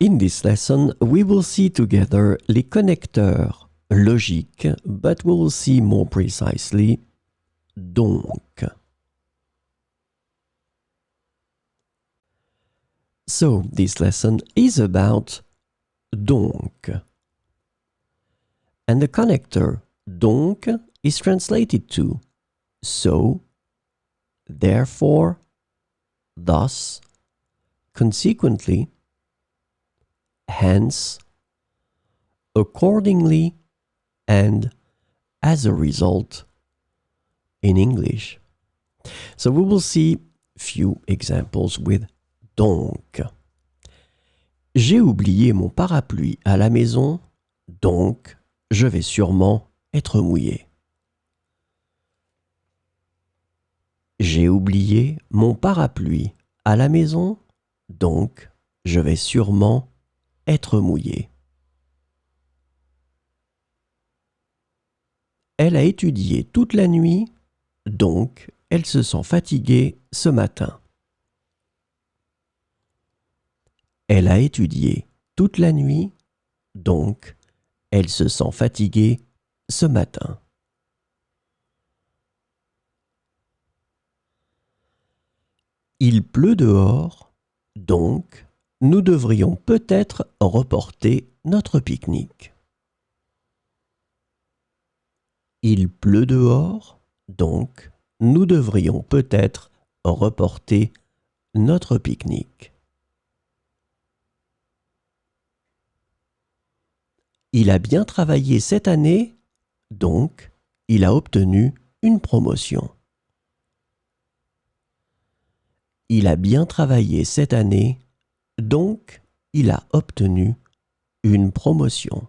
In this lesson, we will see together les connecteurs logiques, but we will see more precisely donc. So, this lesson is about donc. And the connector donc is translated to so, therefore, thus, consequently, hence, accordingly, and as a result in English. So we will see few examples with donc. J'ai oublié mon parapluie à la maison, donc je vais sûrement être mouillé. J'ai oublié mon parapluie à la maison, donc je vais sûrement être mouillé. Elle a étudié toute la nuit, donc elle se sent fatiguée ce matin. Elle a étudié toute la nuit, donc elle se sent fatiguée ce matin. Il pleut dehors, donc nous devrions peut-être reporter notre pique-nique. Il pleut dehors, donc nous devrions peut-être reporter notre pique-nique. Il a bien travaillé cette année, donc il a obtenu une promotion. Il a bien travaillé cette année, donc il a obtenu une promotion.